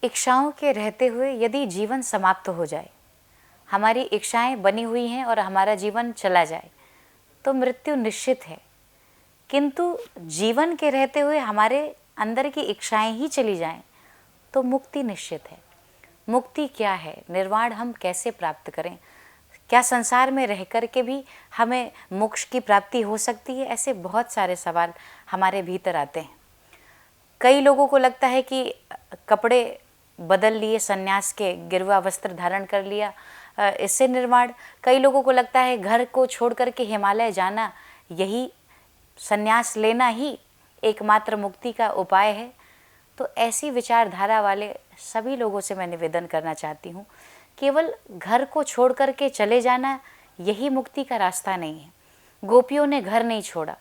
इच्छाओं के रहते हुए यदि जीवन समाप्त हो जाए, हमारी इच्छाएं बनी हुई हैं और हमारा जीवन चला जाए, तो मृत्यु निश्चित है। किंतु जीवन के रहते हुए हमारे अंदर की इच्छाएं ही चली जाएं, तो मुक्ति निश्चित है। मुक्ति क्या है, निर्वाण हम कैसे प्राप्त करें, क्या संसार में रह कर के भी हमें मोक्ष की प्राप्ति हो सकती है? ऐसे बहुत सारे सवाल हमारे भीतर आते हैं। कई लोगों को लगता है कि कपड़े बदल लिए, सन्यास के गिरवा वस्त्र धारण कर लिया, इससे निर्वाण। कई लोगों को लगता है घर को छोड़ करके हिमालय जाना, यही सन्यास लेना ही एकमात्र मुक्ति का उपाय है। तो ऐसी विचारधारा वाले सभी लोगों से मैं निवेदन करना चाहती हूँ, केवल घर को छोड़ करके चले जाना यही मुक्ति का रास्ता नहीं है। गोपियों ने घर नहीं छोड़ा,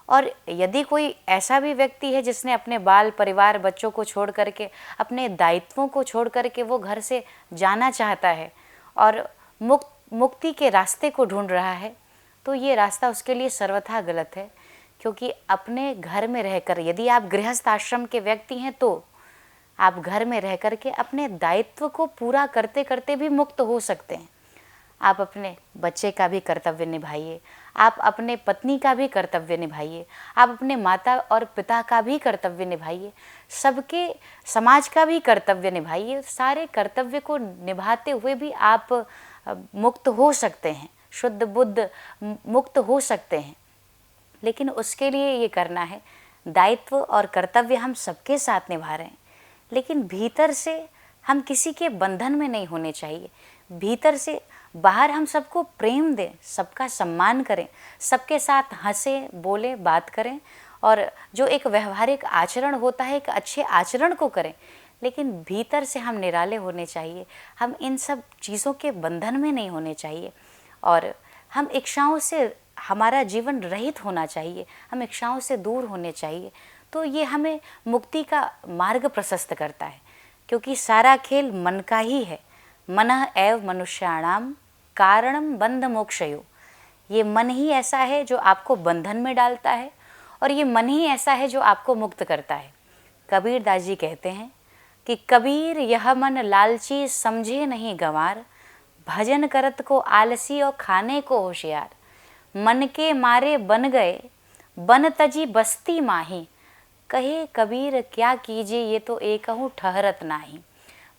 और यदि कोई ऐसा भी व्यक्ति है जिसने अपने बाल परिवार बच्चों को छोड़ करके, अपने दायित्वों को छोड़ करके वो घर से जाना चाहता है और मुक्ति के रास्ते को ढूंढ रहा है, तो ये रास्ता उसके लिए सर्वथा गलत है। क्योंकि अपने घर में रहकर, यदि आप गृहस्थ आश्रम के व्यक्ति हैं, तो आप घर में रह करके अपने दायित्व को पूरा करते करते भी मुक्त हो सकते हैं। आप अपने बच्चे का भी कर्तव्य निभाइए, आप अपने पत्नी का भी कर्तव्य निभाइए, आप अपने माता और पिता का भी कर्तव्य निभाइए, सबके समाज का भी कर्तव्य निभाइए। सारे कर्तव्य को निभाते हुए भी आप मुक्त हो सकते हैं, शुद्ध बुद्ध मुक्त हो सकते हैं। लेकिन उसके लिए ये करना है, दायित्व और कर्तव्य हम सबके साथ निभा रहे हैं, लेकिन भीतर से हम किसी के बंधन में नहीं होने चाहिए। भीतर से बाहर हम सबको प्रेम दें, सबका सम्मान करें, सबके साथ हंसें, बोलें, बात करें, और जो एक व्यवहारिक आचरण होता है, एक अच्छे आचरण को करें। लेकिन भीतर से हम निराले होने चाहिए, हम इन सब चीज़ों के बंधन में नहीं होने चाहिए, और हम इच्छाओं से हमारा जीवन रहित होना चाहिए, हम इच्छाओं से दूर होने चाहिए। तो ये हमें मुक्ति का मार्ग प्रशस्त करता है, क्योंकि सारा खेल मन का ही है। मनः एव मनुष्याणाम कारणम बंध मोक्षयो। ये मन ही ऐसा है जो आपको बंधन में डालता है, और ये मन ही ऐसा है जो आपको मुक्त करता है। कबीर दास जी कहते हैं कि कबीर यह मन लालची समझे नहीं गंवार, भजन करत को आलसी और खाने को होशियार। मन के मारे बन गए बन तजी बस्ती माही, कहे कबीर क्या कीजिए ये तो एकहु ठहरत नाही।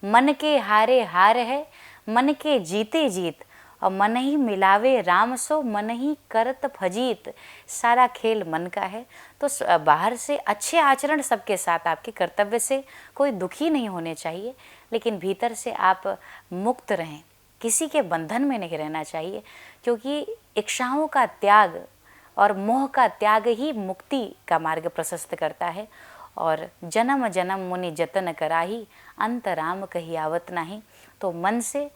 मन के हारे हार है, मन के जीते जीत, और मन ही मिलावे राम सो मन ही करत फजीत। सारा खेल मन का है। तो बाहर से अच्छे आचरण सबके साथ, आपके कर्तव्य से कोई दुखी नहीं होने चाहिए, लेकिन भीतर से आप मुक्त रहें, किसी के बंधन में नहीं रहना चाहिए। क्योंकि इच्छाओं का त्याग और मोह का त्याग ही मुक्ति का मार्ग प्रशस्त करता है। और जन्म जन्म मुनि जतन कराही, अंत राम कही आवत नाही। तो मन से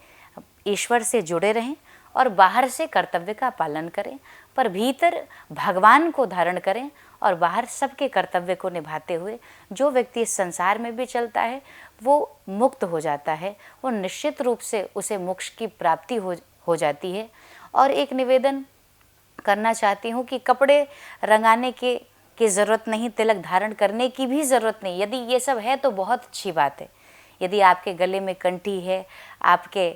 ईश्वर से जुड़े रहें और बाहर से कर्तव्य का पालन करें, पर भीतर भगवान को धारण करें, और बाहर सबके कर्तव्य को निभाते हुए जो व्यक्ति इस संसार में भी चलता है वो मुक्त हो जाता है, वो निश्चित रूप से उसे मोक्ष की प्राप्ति हो जाती है। और एक निवेदन करना चाहती हूँ कि कपड़े रंगाने की ज़रूरत नहीं, तिलक धारण करने की भी ज़रूरत नहीं। यदि ये सब है तो बहुत अच्छी बात है। यदि आपके गले में कंठी है, आपके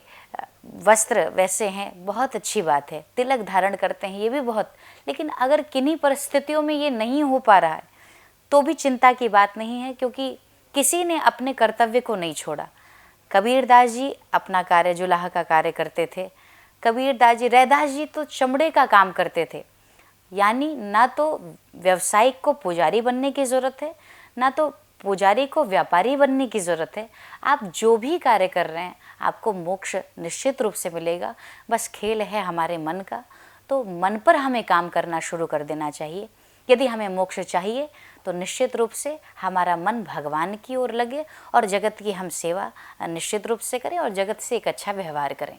वस्त्र वैसे हैं, बहुत अच्छी बात है। तिलक धारण करते हैं, ये भी बहुत। लेकिन अगर किन्हीं परिस्थितियों में ये नहीं हो पा रहा है तो भी चिंता की बात नहीं है, क्योंकि किसी ने अपने कर्तव्य को नहीं छोड़ा। कबीरदास जी अपना कार्य, जुलाहा का कार्य करते थे। कबीरदास जी, रैदास जी तो चमड़े का काम करते थे। यानी ना तो व्यवसायिक को पुजारी बनने की ज़रूरत है, ना तो पुजारी को व्यापारी बनने की ज़रूरत है। आप जो भी कार्य कर रहे हैं आपको मोक्ष निश्चित रूप से मिलेगा। बस खेल है हमारे मन का, तो मन पर हमें काम करना शुरू कर देना चाहिए। यदि हमें मोक्ष चाहिए तो निश्चित रूप से हमारा मन भगवान की ओर लगे, और जगत की हम सेवा निश्चित रूप से करें, और जगत से एक अच्छा व्यवहार करें।